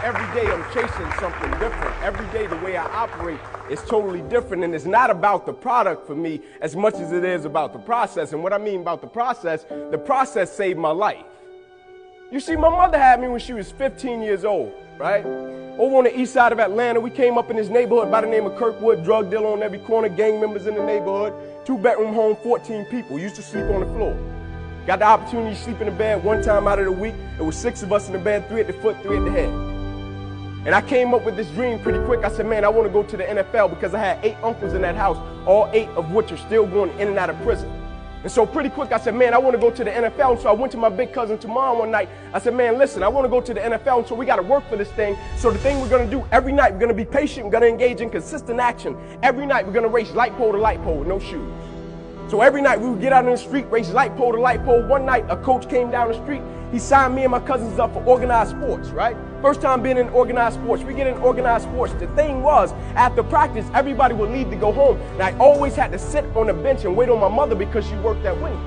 Every day I'm chasing something different. Every day the way I operate is totally different, and it's not about the product for me as much as it is about the process. And what I mean about the process saved my life. You see, my mother had me when she was 15 years old, right? Over on the east side of Atlanta, we came up in this neighborhood by the name of Kirkwood, drug dealer on every corner, gang members in the neighborhood, 2-bedroom home, 14 people, used to sleep on the floor. Got the opportunity to sleep in the bed one time out of the week. It was 6 of us in the bed, 3 at the foot, 3 at the head. And I came up with this dream pretty quick. I said, man, I want to go to the NFL because I had 8 uncles in that house, all 8 of which are still going in and out of prison. And so pretty quick, I said, man, I want to go to the NFL. And so I went to my big cousin Tamar one night. I said, man, listen, I want to go to the NFL. And so we got to work for this thing. So the thing we're going to do every night, we're going to be patient. We're going to engage in consistent action. Every night, we're going to race light pole to light pole with no shoes. So every night we would get out in the street, race light pole to light pole. One night, a coach came down the street. He signed me and my cousins up for organized sports, right? First time being in organized sports. We get in organized sports. The thing was, after practice, everybody would leave to go home. And I always had to sit on the bench and wait on my mother because she worked at Wendy's.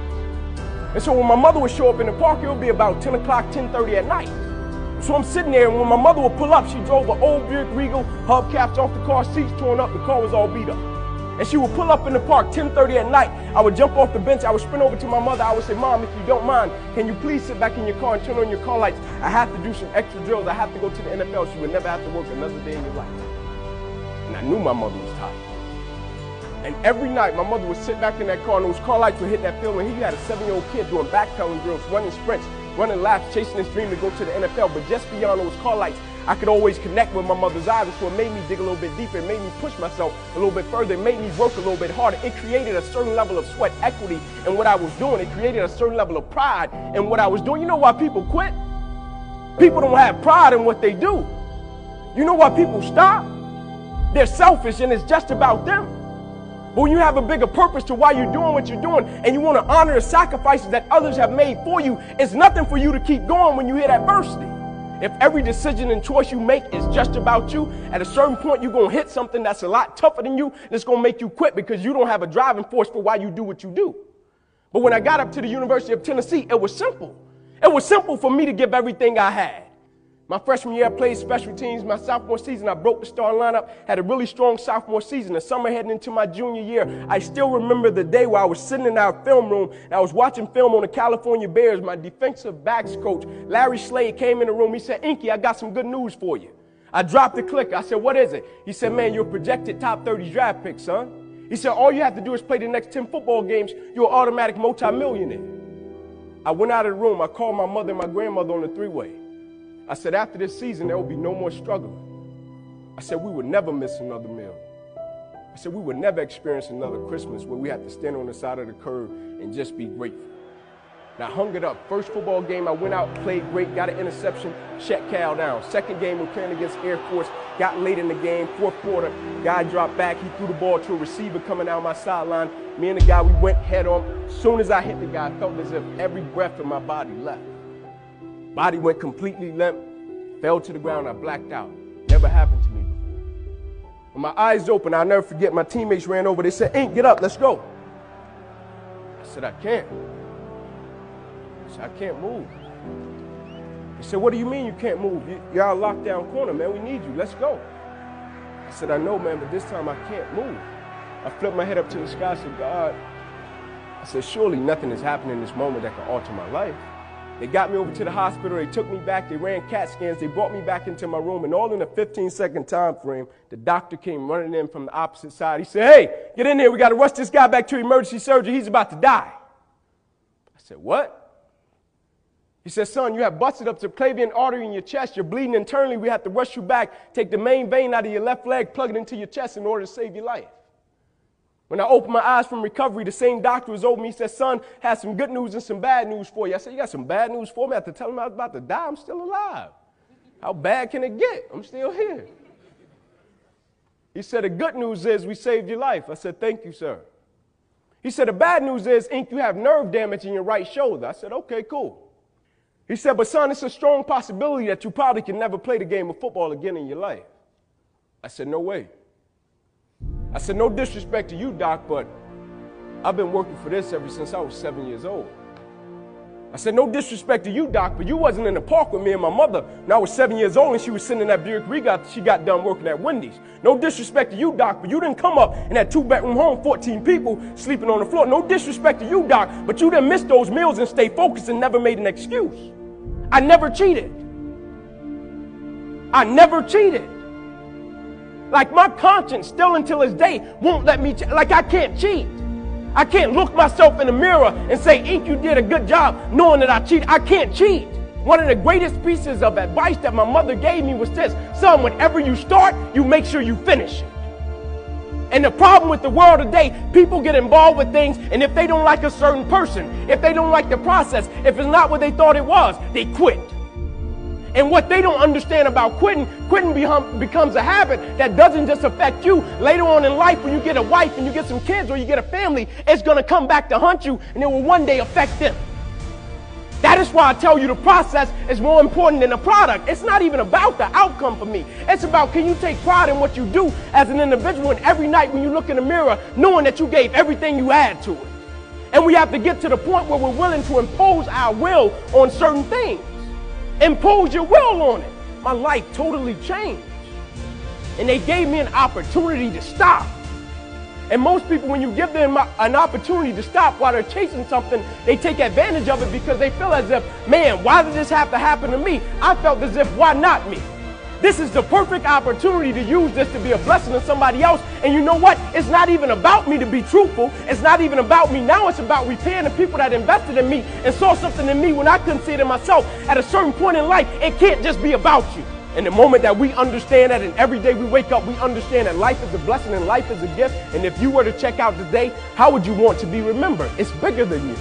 And so when my mother would show up in the park, it would be about 10 o'clock, 10:30 at night. So I'm sitting there, and when my mother would pull up, she drove an old Buick Regal, hubcaps off the car, seats torn up, the car was all beat up. And she would pull up in the park 10:30 at night. I would jump off the bench. I would sprint over to my mother. I would say, Mom, if you don't mind, can you please sit back in your car and turn on your car lights? I have to do some extra drills. I have to go to the NFL. She would never have to work another day in your life. And I knew my mother was tired. And every night, my mother would sit back in that car, and those car lights would hit that field. And he had a 7-year-old kid doing backpedaling drills, running sprints, running laps, chasing his dream to go to the NFL. But just beyond those car lights, I could always connect with my mother's eyes, so it made me dig a little bit deeper. It made me push myself a little bit further. It made me work a little bit harder. It created a certain level of sweat equity in what I was doing. It created a certain level of pride in what I was doing. You know why people quit? People don't have pride in what they do. You know why people stop? They're selfish, and it's just about them. But when you have a bigger purpose to why you're doing what you're doing, and you want to honor the sacrifices that others have made for you, it's nothing for you to keep going when you hit adversity. If every decision and choice you make is just about you, at a certain point you're going to hit something that's a lot tougher than you, and it's going to make you quit because you don't have a driving force for why you do what you do. But when I got up to the University of Tennessee, it was simple. It was simple for me to give everything I had. My freshman year, I played special teams. My sophomore season, I broke the starting lineup, had a really strong sophomore season. The summer heading into my junior year, I still remember the day where I was sitting in our film room, and I was watching film on the California Bears. My defensive backs coach, Larry Slade, came in the room. He said, Inky, I got some good news for you. I dropped the clicker. I said, what is it? He said, man, you're a projected top 30 draft pick, son. He said, all you have to do is play the next 10 football games. You're an automatic multimillionaire. I went out of the room. I called my mother and my grandmother on the three-way. I said, after this season, there will be no more struggling. I said, we would never miss another meal. I said, we would never experience another Christmas where we had to stand on the side of the curb and just be grateful. And I hung it up. First football game, I went out, played great, got an interception, shut Cal down. Second game, we're playing against Air Force, got late in the game, fourth quarter, guy dropped back, he threw the ball to a receiver coming down my sideline. Me and the guy, we went head on. As soon as I hit the guy, I felt as if every breath in my body left. Body went completely limp, fell to the ground, I blacked out. Never happened to me before. When my eyes opened, I'll never forget, my teammates ran over, they said, Ink, get up, let's go. I said, I can't. I said, I can't move. They said, what do you mean you can't move? You're out lockdown corner, man, we need you, let's go. I said, I know, man, but this time I can't move. I flipped my head up to the sky, I said, God, I said, surely nothing is happening in this moment that can alter my life. They got me over to the hospital, they took me back, they ran CAT scans, they brought me back into my room, and all in a 15-second time frame, the doctor came running in from the opposite side. He said, hey, get in here, we got to rush this guy back to emergency surgery, he's about to die. I said, what? He said, son, you have busted up the subclavian artery in your chest, you're bleeding internally, we have to rush you back, take the main vein out of your left leg, plug it into your chest in order to save your life. When I opened my eyes from recovery, the same doctor was over me. He said, son, has some good news and some bad news for you. I said, you got some bad news for me? I had to tell him I was about to die. I'm still alive. How bad can it get? I'm still here. He said, the good news is we saved your life. I said, thank you, sir. He said, the bad news is, Ink, you have nerve damage in your right shoulder. I said, okay, cool. He said, but son, it's a strong possibility that you probably can never play the game of football again in your life. I said, no way. I said, no disrespect to you, Doc, but I've been working for this ever since I was 7 years old. I said, no disrespect to you, Doc, but you wasn't in the park with me and my mother when I was 7 years old and she was sitting in that Buick Regal. She got done working at Wendy's. No disrespect to you, Doc, but you didn't come up in that 2-bedroom home, 14 people sleeping on the floor. No disrespect to you, Doc, but you didn't miss those meals and stay focused and never made an excuse. I never cheated. I never cheated. Like my conscience still until this day won't let me, like I can't cheat. I can't look myself in the mirror and say, Ink, you did a good job knowing that I cheated. I can't cheat. One of the greatest pieces of advice that my mother gave me was this: son, whenever you start, you make sure you finish it. And the problem with the world today, people get involved with things, and if they don't like a certain person, if they don't like the process, if it's not what they thought it was, they quit. And what they don't understand about quitting becomes a habit that doesn't just affect you. Later on in life, when you get a wife and you get some kids or you get a family, it's going to come back to haunt you, and it will one day affect them. That is why I tell you the process is more important than the product. It's not even about the outcome for me. It's about, can you take pride in what you do as an individual, and every night when you look in the mirror, knowing that you gave everything you had to it. And we have to get to the point where we're willing to impose our will on certain things. Impose your will on it. My life totally changed. And they gave me an opportunity to stop. And most people, when you give them an opportunity to stop while they're chasing something, they take advantage of it because they feel as if, man, why did this have to happen to me? I felt as if, why not me? This is the perfect opportunity to use this to be a blessing to somebody else. And you know what? It's not even about me, to be truthful. It's not even about me. Now it's about repaying the people that invested in me and saw something in me when I couldn't see it in myself. At a certain point in life, it can't just be about you. And the moment that we understand that, and every day we wake up, we understand that life is a blessing and life is a gift. And if you were to check out today, how would you want to be remembered? It's bigger than you.